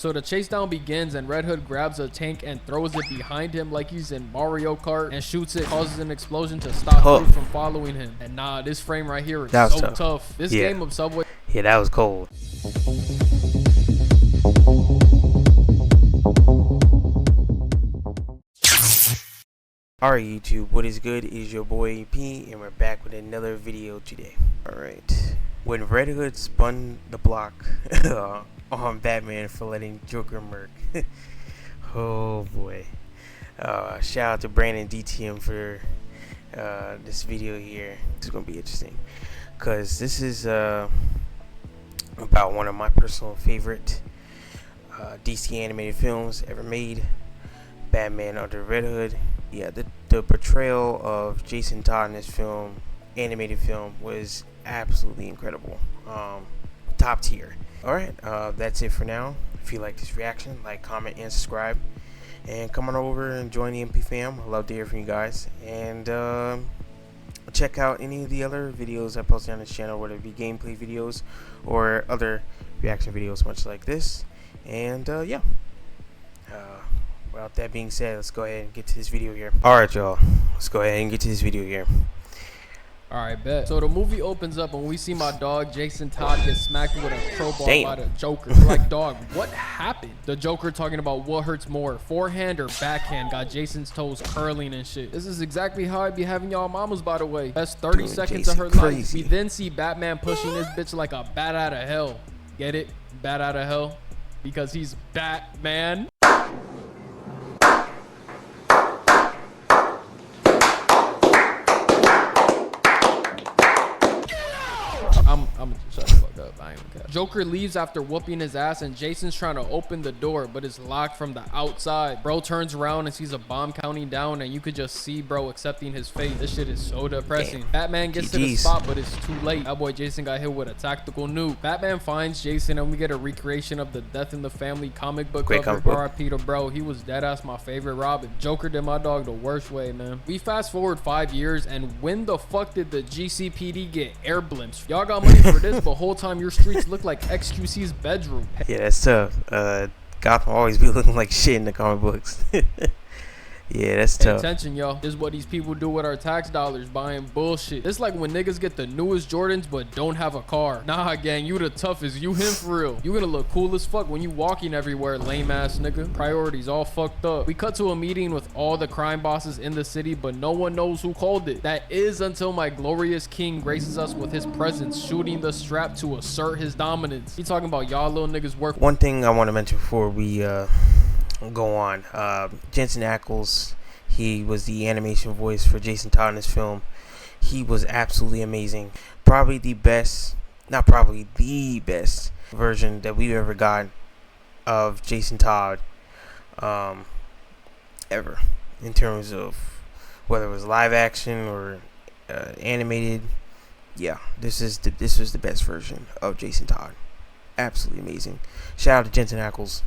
So the chase down begins and Red Hood grabs a tank and throws it behind him like he's in Mario Kart and shoots it, causes an explosion to stop Brute from following him. And nah, this frame right here is so tough. This game of Subway. Yeah, that was cold. Alright YouTube, what is good? It is your boy AP and we're back with another video today. Alright, when Red Hood spun the block on Batman for letting Joker merc. Oh boy. Shout out to Brandon DTM for this video here. It's gonna be interesting because this is about one of my personal favorite DC animated films ever made, Batman under Red Hood. Yeah, the portrayal of Jason Todd in this film, animated film, was absolutely incredible. Top tier. Alright, that's it for now. If you like this reaction, like, comment, and subscribe. And come on over and join the MP fam. I love to hear from you guys. And check out any of the other videos I posted on this channel, whether it be gameplay videos or other reaction videos much like this. And yeah. Without that being said, let's go ahead and get to this video here. Alright y'all, let's go ahead and get to this video here. Alright, bet. So the movie opens up and we see my dog Jason Todd get smacked with a crowbar by the Joker. We're like, dog, what happened? The Joker talking about what hurts more, forehand or backhand, got Jason's toes curling and shit. This is exactly how I be having y'all mamas, by the way. That's 30 seconds of her life. We then see Batman pushing this bitch like a bat out of hell. Get it? Bat out of hell? Because he's Batman. I'm shut the fuck up. I ain't gonna care. Joker leaves after whooping his ass and Jason's trying to open the door but it's locked from the outside. Bro turns around and sees a bomb counting down and you could just see bro accepting his fate. This shit is so depressing. Damn. Batman gets to the spot but it's too late. That boy Jason got hit with a tactical nuke. Batman finds Jason and we get a recreation of the Death in the Family comic book cover. R.I.P. to bro. He was dead ass my favorite Robin. Joker did my dog the worst way, man. We fast forward 5 years and when the fuck did the GCPD get air blimps? Y'all got money for this, but whole time your streets look like XQC's bedroom. Yeah, that's tough. Gotham always be looking like shit in the comic books. Yeah, that's tough. Attention, y'all. This is what these people do with our tax dollars, buying bullshit. This like when niggas get the newest Jordans but don't have a car. Nah, gang, you the toughest. You him for real. You gonna look cool as fuck when you walking everywhere, lame ass nigga. Priorities all fucked up. We cut to a meeting with all the crime bosses in the city, but no one knows who called it. That is until my glorious king graces us with his presence, shooting the strap to assert his dominance. He talking about y'all little niggas work. One thing I want to mention before we go on, Jensen Ackles, he was the animation voice for Jason Todd in this film. He was absolutely amazing. Probably the best, not probably, the best version that we've ever got of Jason Todd ever, in terms of whether it was live action or animated. Yeah, this was the best version of Jason Todd. Absolutely amazing. Shout out to Jensen Ackles.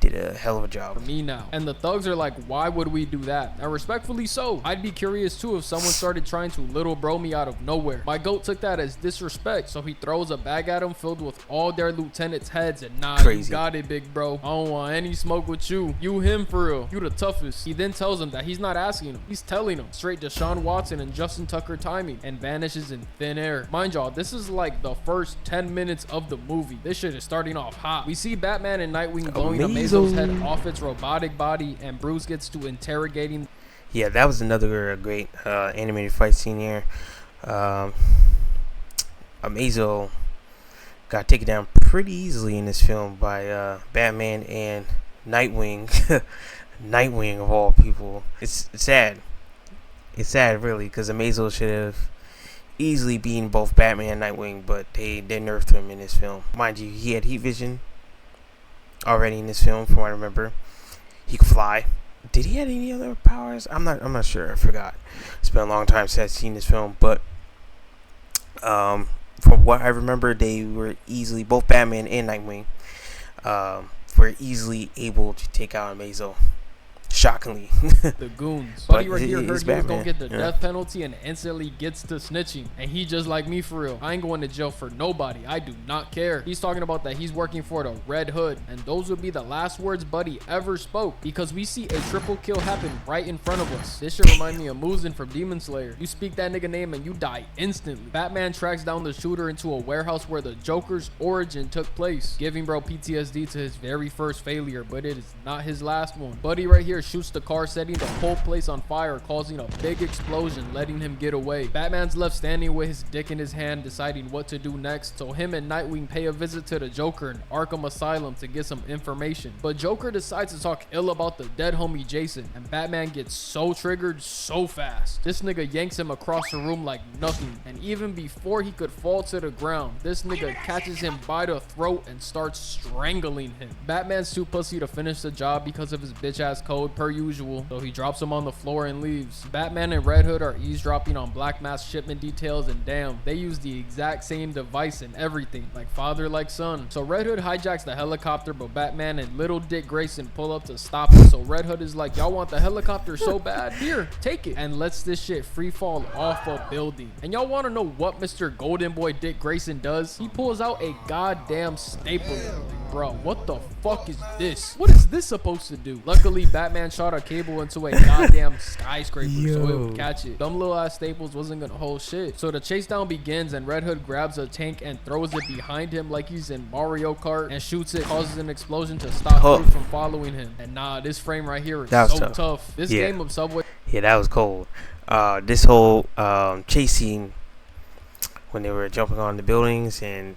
Did a hell of a job. For me now. And the thugs are like, why would we do that? And respectfully so. I'd be curious too if someone started trying to little bro me out of nowhere. My goat took that as disrespect, so he throws a bag at him filled with all their lieutenants' heads and nah, you got it, big bro. I don't want any smoke with you. You him for real. You the toughest. He then tells him that he's not asking him. He's telling him. Straight Deshaun Watson and Justin Tucker timing and vanishes in thin air. Mind y'all, this is like the first 10 minutes of the movie. This shit is starting off hot. We see Batman and Nightwing blowing Amazo's head off its robotic body and Bruce gets to interrogating. Yeah, that was another great animated fight scene here. Amazo got taken down pretty easily in this film by Batman and Nightwing. Nightwing of all people. It's sad. It's sad really, because Amazo should have easily beaten both Batman and Nightwing, but they nerfed him in this film. Mind you, he had heat vision already in this film, from what I remember. He could fly. Did he have any other powers? I'm not sure. I forgot. It's been a long time since I've seen this film, but from what I remember, they were easily, both Batman and Nightwing were easily able to take out Amazo. shockingly. The goons. But Buddy right here heard he was Batman. gonna get the Yeah. death penalty and instantly gets to snitching. And he just like me for real. I ain't going to jail for nobody. I do not care. He's talking about that he's working for the Red Hood. And those would be the last words Buddy ever spoke. Because we see a triple kill happen right in front of us. This should remind me of Muzin from Demon Slayer. You speak that nigga name and you die instantly. Batman tracks down the shooter into a warehouse where the Joker's origin took place, giving bro PTSD to his very first failure, but it is not his last one. Buddy right here shoots the car, setting the whole place on fire, causing a big explosion, letting him get away. Batman's left standing with his dick in his hand, deciding what to do next, so him and Nightwing pay a visit to the Joker in Arkham Asylum to get some information. But Joker decides to talk ill about the dead homie Jason, and Batman gets so triggered so fast. This nigga yanks him across the room like nothing, and even before he could fall to the ground, this nigga catches him by the throat and starts strangling him. Batman's too pussy to finish the job because of his bitch ass code per usual, so he drops him on the floor and leaves. Batman and Red Hood are eavesdropping on Black Mask shipment details, and damn, they use the exact same device and everything, like father like son. So Red Hood hijacks the helicopter, but Batman and Little Dick Grayson pull up to stop it. So Red Hood is like, y'all want the helicopter so bad? Here, take it, and lets this shit free fall off a building. And y'all want to know what Mr. Golden Boy Dick Grayson does? He pulls out a goddamn stapler. Bro, what the fuck is this? What is this supposed to do? Luckily, Batman shot a cable into a goddamn skyscraper so it would catch it. Dumb little ass staples wasn't gonna hold shit. So the chase down begins, and Red Hood grabs a tank and throws it behind him like he's in Mario Kart and shoots it, causes an explosion to stop Bruce from following him. And nah, this frame right here is so tough. This game of Subway. Yeah, that was cold. This whole chase scene when they were jumping on the buildings, and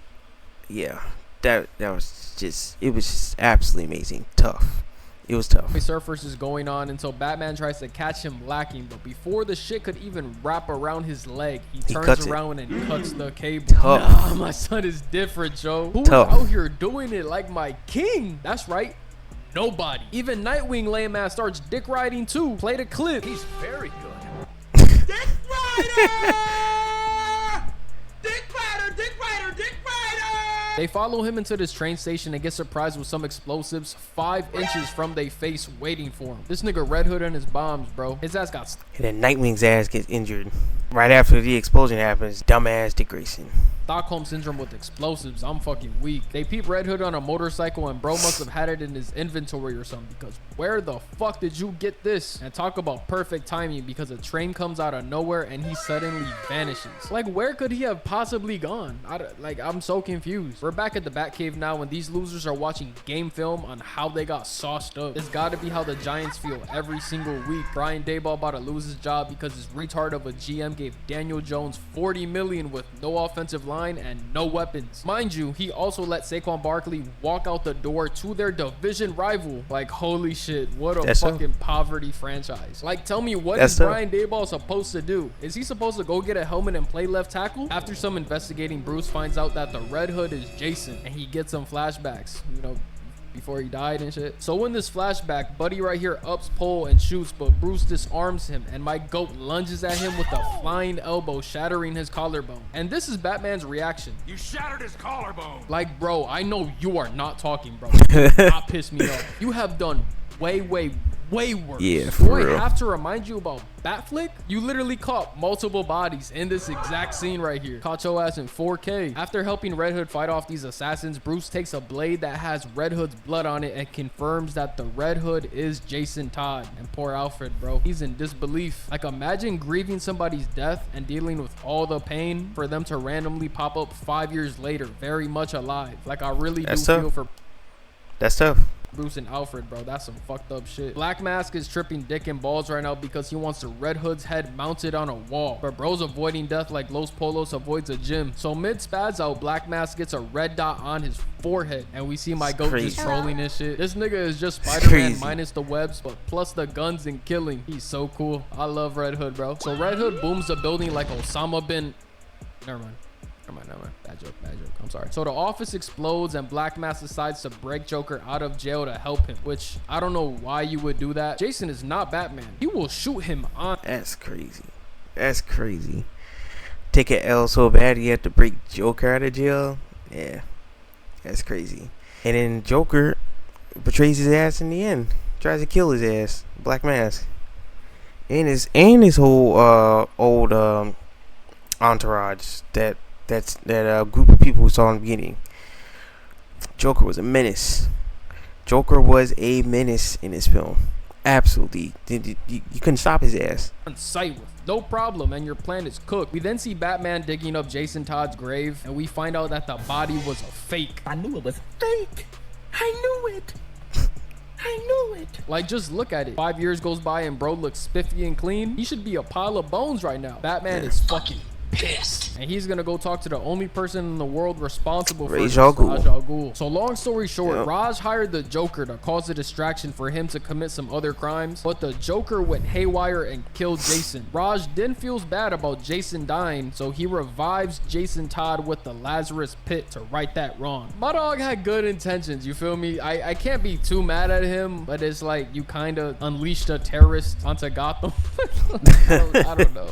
yeah, that was just, it was just absolutely amazing. Tough. It was tough. Surfers is going on until Batman tries to catch him lacking, but before the shit could even wrap around his leg, he turns around and cuts the cable. Nah, my son is different, Joe. Who's out here doing it like my king? That's right, nobody. Even Nightwing lame ass starts dick riding too. Play the clip. He's very good. Dick rider! Dick rider! Dick rider! Dick rider! They follow him into this train station and get surprised with some explosives 5 inches from their face waiting for him. This nigga Red Hood and his bombs, bro. His ass got... And then Nightwing's ass gets injured. Right after the explosion happens, dumbass Dick Grayson. Stockholm syndrome with explosives. I'm fucking weak. They peep Red Hood on a motorcycle, and bro must have had it in his inventory or something, because where the fuck did you get this? And talk about perfect timing, because a train comes out of nowhere and he suddenly vanishes. Like, where could he have possibly gone? I'm so confused. We're back at the Batcave now, and these losers are watching game film on how they got sauced up. It's gotta be how the Giants feel every single week. Brian Daboll about to lose his job because his retard of a GM gave Daniel Jones $40 million with no offensive line and no weapons. Mind you, he also let Saquon Barkley walk out the door to their division rival. Like, holy shit, what a fucking poverty franchise. Like, tell me, what is Brian Daboll supposed to do? Is he supposed to go get a helmet and play left tackle? After some investigating, Bruce finds out that the Red Hood is Jason, and he gets some flashbacks, you know, before he died and shit. So in this flashback, Buddy right here ups pole and shoots, but Bruce disarms him, and my goat lunges at him with a flying elbow, shattering his collarbone. And this is Batman's reaction. You shattered his collarbone. Like, bro, I know you are not talking, bro. Not piss me off. You have done way worse. Yeah, for real. I have to remind you about Batflick? You literally caught multiple bodies in this exact scene right here. Caught your ass in 4K. After helping Red Hood fight off these assassins, Bruce takes a blade that has Red Hood's blood on it and confirms that the Red Hood is Jason Todd. And poor Alfred, bro, he's in disbelief. Like, imagine grieving somebody's death and dealing with all the pain for them to randomly pop up 5 years later, very much alive. Like, I really do feel for... That's tough. Bruce and Alfred, bro. That's some fucked up shit. Black Mask is tripping dick and balls right now because he wants the Red Hood's head mounted on a wall. But bro's avoiding death like Los Polos avoids a gym. So mid spaz out, Black Mask gets a red dot on his forehead, and we see my goat just trolling this shit. This nigga is just Spider-Man minus the webs, but plus the guns and killing. He's so cool. I love Red Hood, bro. So Red Hood booms the building like Osama bin... Never mind. Bad joke. I'm sorry. So the office explodes, and Black Mask decides to break Joker out of jail to help him, which I don't know why you would do that. Jason is not Batman. He will shoot him on. That's crazy. Take an L so bad you have to break Joker out of jail. Yeah, that's crazy. And then Joker betrays his ass in the end. tries to kill his ass. Black Mask. And his whole old entourage. That group of people who saw in the beginning. Joker was a menace. Joker was a menace in this film. Absolutely. You couldn't stop his ass. On sight with no problem, and your plan is cooked. We then see Batman digging up Jason Todd's grave, and we find out that the body was a fake. I knew it was fake. I knew it. I knew it. Like, just look at it. 5 years goes by and bro looks spiffy and clean. He should be a pile of bones right now. Batman is fucking pissed, and he's gonna go talk to the only person in the world responsible for Ra's al Ghul. So long story short, Raj hired the Joker to cause a distraction for him to commit some other crimes, but the Joker went haywire and killed Jason. Raj then feels bad about Jason dying, so he revives Jason Todd with the Lazarus pit to right that wrong. My dog had good intentions, you feel me? I can't be too mad at him, but it's like you kind of unleashed a terrorist onto Gotham. I don't know,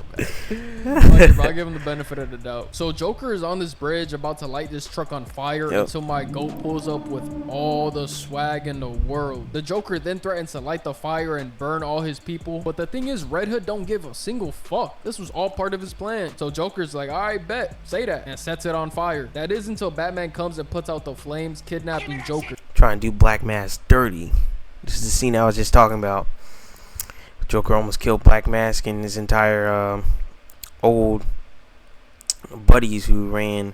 man. I'll give him the benefit of the doubt. So Joker is on this bridge about to light this truck on fire until my goat pulls up with all the swag in the world. The Joker then threatens to light the fire and burn all his people, but the thing is, Red Hood don't give a single fuck. This was all part of his plan. So Joker's like, all right, bet, say that, and sets it on fire. That is until Batman comes and puts out the flames, kidnapping Joker. Trying to do Black Mask dirty. This is the scene I was just talking about. Joker almost killed Black Mask and his entire old buddies who ran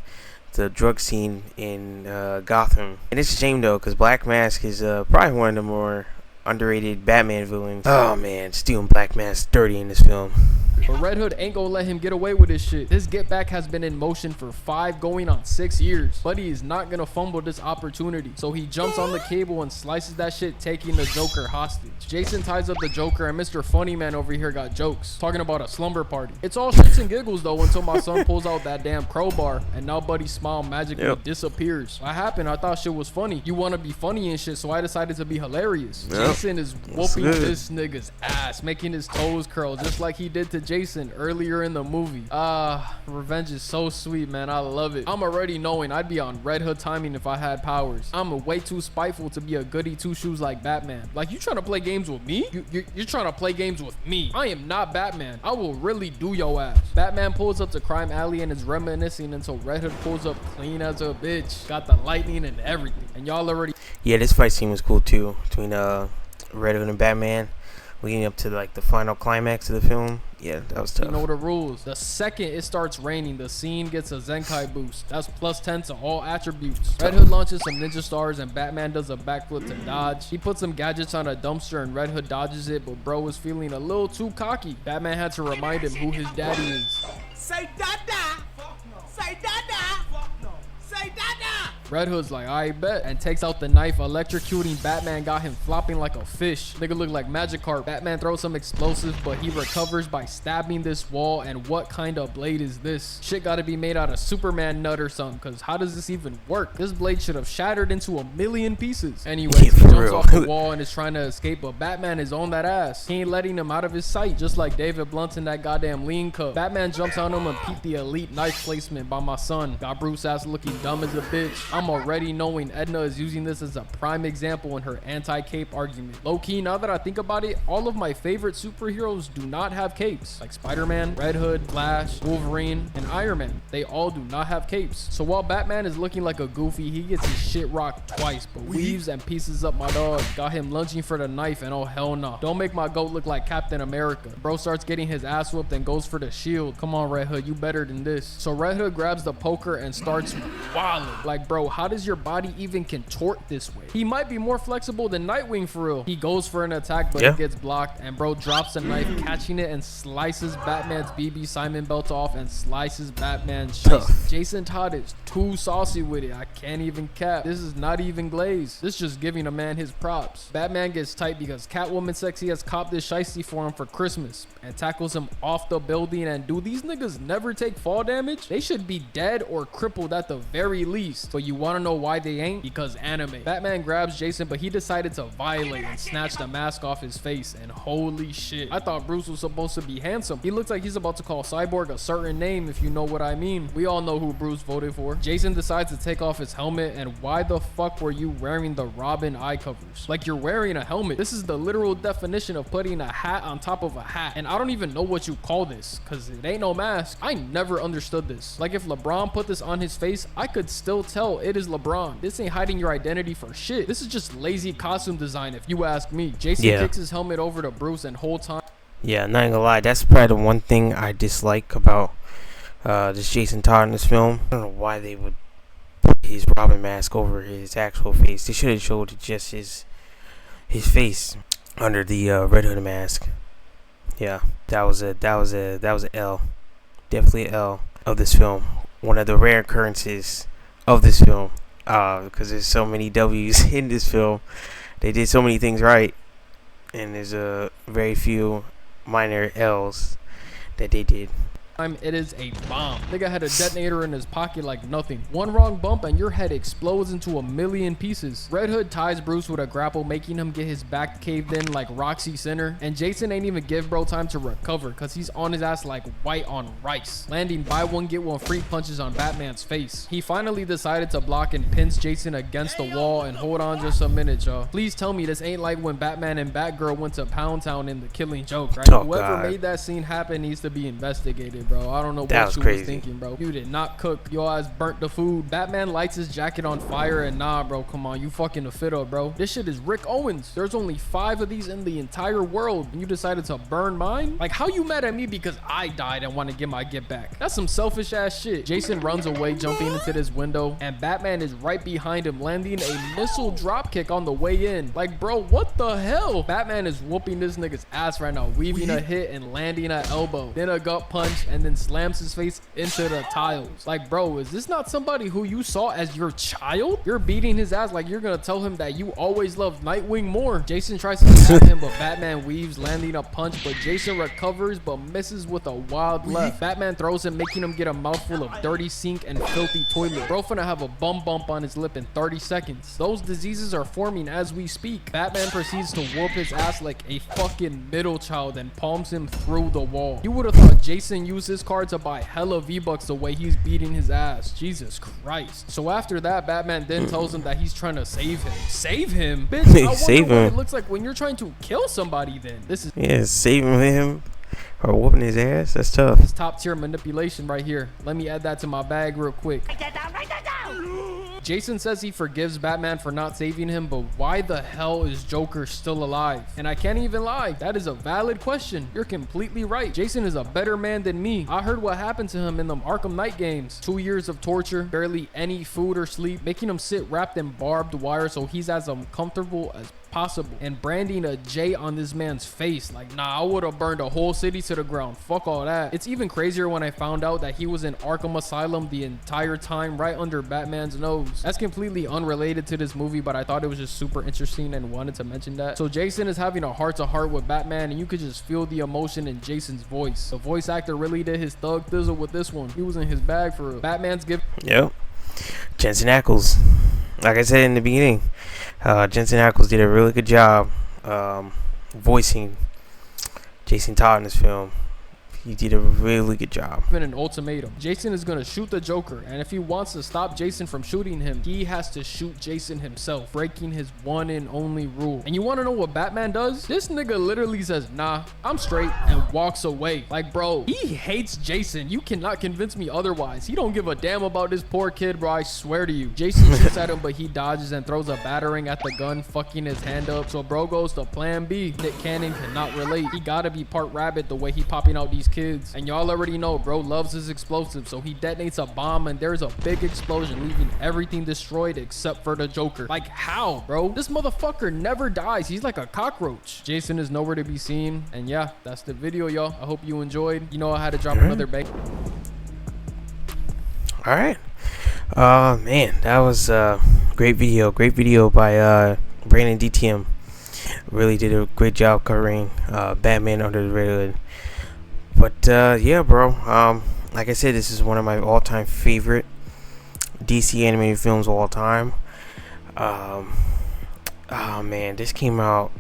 the drug scene in Gotham. And it's a shame though, because Black Mask is probably one of the more underrated Batman villains. Oh man, stealing Black Mask dirty in this film. But Red Hood ain't gonna let him get away with this shit. This get back has been in motion for 5 going on 6 years. Buddy is not gonna fumble this opportunity. So he jumps on the cable and slices that shit, taking the Joker hostage. Jason ties up the Joker, and Mr. Funny Man over here got jokes, talking about a slumber party. It's all shits and giggles though until my son pulls out that damn crowbar, and now Buddy's smile magically disappears. What happened? I thought shit was funny. You wanna be funny and shit, so I decided to be hilarious. Jason is whooping this nigga's ass, making his toes curl just like he did to Jason earlier in the movie. Revenge is so sweet, man. I love it. I'm already knowing I'd be on Red Hood timing if I had powers. I'm way too spiteful to be a goody two shoes like Batman. Like, you trying to play games with me? You're trying to play games with me. I am not Batman. I will really do your ass. Batman pulls up to Crime Alley and is reminiscing until Red Hood pulls up clean as a bitch. Got the lightning and everything. And y'all already... Yeah, this fight scene was cool too, between Red Hood and Batman, leading up to like the final climax of the film. Yeah, that was tough. You know the rules. The second it starts raining, the scene gets a Zenkai boost. That's +10 to all attributes. Red Hood launches some ninja stars and Batman does a backflip to dodge. He puts some gadgets on a dumpster and Red Hood dodges it, but bro was feeling a little too cocky. Batman had to remind him who his daddy is. Say dada. Say dada. Say dada. Red Hood's like, I bet, and takes out the knife. Electrocuting Batman got him flopping like a fish. Nigga look like Magikarp. Batman throws some explosives, but he recovers by stabbing this wall. And what kind of blade is this? Shit gotta be made out of Superman nut or something, because how does this even work? This blade should have shattered into a million pieces. Anyways, he jumps off the wall and is trying to escape, but Batman is on that ass. He ain't letting him out of his sight, just like David Blunt in that goddamn Lean Cup. Batman jumps on him and peep the elite knife placement by my son. Got Bruce ass looking dumb as a bitch. I'm already knowing Edna is using this as a prime example in her anti-cape argument. Low-key, now that I think about it, all of my favorite superheroes do not have capes. Like Spider-Man, Red Hood, Flash, Wolverine, and Iron Man. They all do not have capes. So while Batman is looking like a goofy, he gets his shit rocked twice, but weaves and pieces up my dog. Got him lunging for the knife, and oh hell no. Don't make my goat look like Captain America. Bro starts getting his ass whooped and goes for the shield. Come on, Red Hood, you better than this. So Red Hood grabs the poker and starts wilding. Like, bro, how does your body even contort this way? He might be more flexible than Nightwing for real. He goes for an attack, but it gets blocked, and bro drops a knife, catching it and slices Batman's BB Simon belt off and slices Batman's chest. Jason Todd is too saucy with it. I can't even cap. This is not even glazed. This is just giving a man his props. Batman gets tight because Catwoman Sexy has copped this shiesty for him for Christmas and tackles him off the building. And do these niggas never take fall damage? They should be dead or crippled at the very least. But you want to know why they ain't? Because anime. Batman grabs Jason, but he decided to violate and snatch the mask off his face, and holy shit, I thought Bruce was supposed to be handsome. He looks like he's about to call Cyborg a certain name, if you know what I mean. We all know who Bruce voted for. Jason decides to take off his helmet, and why the fuck were you wearing the Robin eye covers? Like, you're wearing a helmet. This is the literal definition of putting a hat on top of a hat, and I don't even know what you call this, because it ain't no mask. I never understood this. Like, if LeBron put this on his face, I could still tell it is LeBron. This ain't hiding your identity for shit. This is just lazy costume design, if you ask me. Jason kicks his helmet over to Bruce, and whole time, yeah, not gonna lie, that's probably the one thing I dislike about this Jason Todd in this film. I don't know why they would put his Robin mask over his actual face. They should have showed just his face under the Red Hood mask. Yeah, that was an L, definitely an L of this film. One of the rare occurrences of this film, because there's so many W's in this film. They did so many things right, and there's a very few minor L's that they did. it is a bomb. Nigga had a detonator in his pocket like nothing. One wrong bump and your head explodes into a million pieces. Red Hood ties Bruce with a grapple, making him get his back caved in like Roxy Center. And Jason ain't even give bro time to recover, cause he's on his ass like white on rice, landing buy one get one free punches on Batman's face. He finally decided to block and pins Jason against the wall. And hold on just a minute, y'all. Please tell me this ain't like when Batman and Batgirl went to Pound Town in The Killing Joke, right? Oh, Whoever God. made that scene happen needs to be investigated, bro. I don't know That what was you crazy. was thinking, bro. You did not cook. Your ass burnt the food. Batman lights his jacket on fire, and nah, bro, come on, you fucking a fit up, bro. This shit is Rick Owens. There's only 5 of these in the entire world, and you decided to burn mine? Like, how you mad at me because I died and want to get my get back? That's some selfish ass shit. Jason runs away, jumping into this window, and Batman is right behind him, landing a missile drop kick on the way in. Like, bro, what the hell? Batman is whooping this nigga's ass right now, weaving a hit and landing an elbow, then a gut punch, and then slams his face into the tiles. Like, bro, is this not somebody who you saw as your child? You're beating his ass like you're gonna tell him that you always loved Nightwing more. Jason tries to stab him, but Batman weaves, landing a punch, but Jason recovers but misses with a wild left. Batman throws him, making him get a mouthful of dirty sink and filthy toilet. Bro finna have a bum bump on his lip in 30 seconds. Those diseases are forming as we speak. Batman proceeds to whoop his ass like a fucking middle child and palms him through the wall. You would have thought Jason used his card to buy hella V-Bucks the way he's beating his ass. Jesus Christ. So after that, Batman then tells him that he's trying to save him. Save him? Bitch, I wonder Save what him. it looks like when you're trying to kill somebody then. This is Yeah, saving him or whooping his ass. That's tough. top tier manipulation right here. Let me add that to my bag real quick. Write that down. Jason says he forgives Batman for not saving him, but why the hell is Joker still alive? And I can't even lie, that is a valid question. You're completely right. Jason is a better man than me. I heard what happened to him in them Arkham Knight games. 2 years of torture, barely any food or sleep, making him sit wrapped in barbed wire so he's as uncomfortable as possible, and branding a J on this man's face. Like, nah, I would have burned a whole city to the ground. Fuck all that. It's even crazier when I found out that he was in Arkham Asylum the entire time, right under Batman's nose. That's completely unrelated to this movie, but I thought it was just super interesting and wanted to mention that. So Jason is having a heart-to-heart with Batman, and you could just feel the emotion in Jason's voice. The voice actor really did his thug thizzle with this one. He was in his bag for real. Batman's gift. Yep. Jensen Ackles. Like I said in the beginning, Jensen Ackles did a really good job voicing Jason Todd in this film. He did a really good job. Given an ultimatum. Jason is gonna shoot the Joker, and if he wants to stop Jason from shooting him, he has to shoot Jason himself, breaking his one and only rule. And you want to know what Batman does? This nigga literally says, nah, I'm straight, and walks away. Like, bro, he hates Jason. You cannot convince me otherwise. He don't give a damn about this poor kid, bro. I swear to you. Jason shoots at him, but he dodges and throws a battering at the gun, fucking his hand up. So bro goes to plan B. Nick Cannon cannot relate. He gotta be part rabbit the way he popping out these kids. And y'all already know bro loves his explosives, so he detonates a bomb and there's a big explosion, leaving everything destroyed except for the Joker. Like, how, bro? This motherfucker never dies. He's like a cockroach. Jason is nowhere to be seen. And yeah, that's the video, y'all. I hope you enjoyed. You know, I had to drop another bang. All right. Man, that was a great video. Great video by Brandon DTM. Really did a great job covering Batman Under the Red Hood. But yeah, bro, like I said, this is one of my all-time favorite DC animated films of all time. Oh man, this came out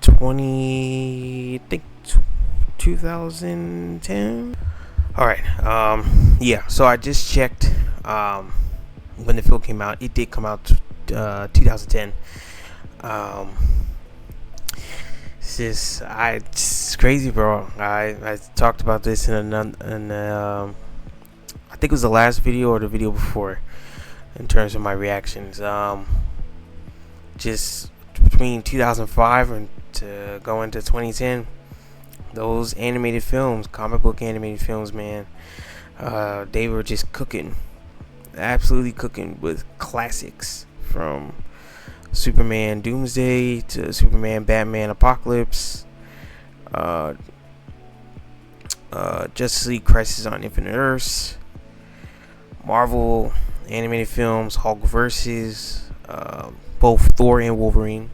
2010. All right. Yeah. So I just checked. When the film came out, it did come out 2010. It's crazy, bro. I talked about this in I think it was the last video or the video before, in terms of my reactions. Just between 2005 and to go into 2010, those animated films, comic book animated films, man, they were just cooking, absolutely cooking, with classics from Superman Doomsday to Superman Batman Apocalypse, Justice League Crisis on Infinite Earths, Marvel animated films, Hulk versus, both Thor and Wolverine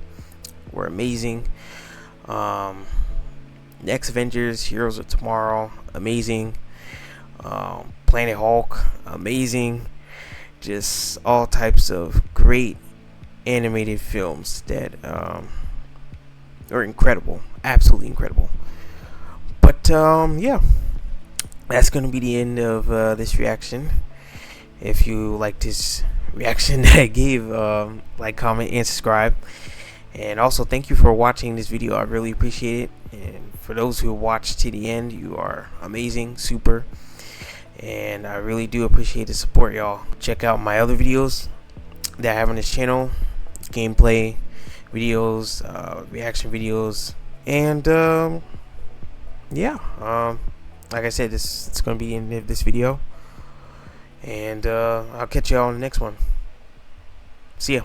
were amazing. Next Avengers, Heroes of Tomorrow, amazing. Planet Hulk, amazing. Just all types of great animated films that are incredible, absolutely incredible. But yeah, that's gonna be the end of this reaction. If you like this reaction that I gave, like, comment, and subscribe. And also, thank you for watching this video. I really appreciate it. And for those who watched to the end, you are amazing, super. And I really do appreciate the support, y'all. Check out my other videos that I have on this channel, gameplay videos, reaction videos, and yeah, like I said, it's gonna be the end of this video, and I'll catch y'all on the next one. See ya.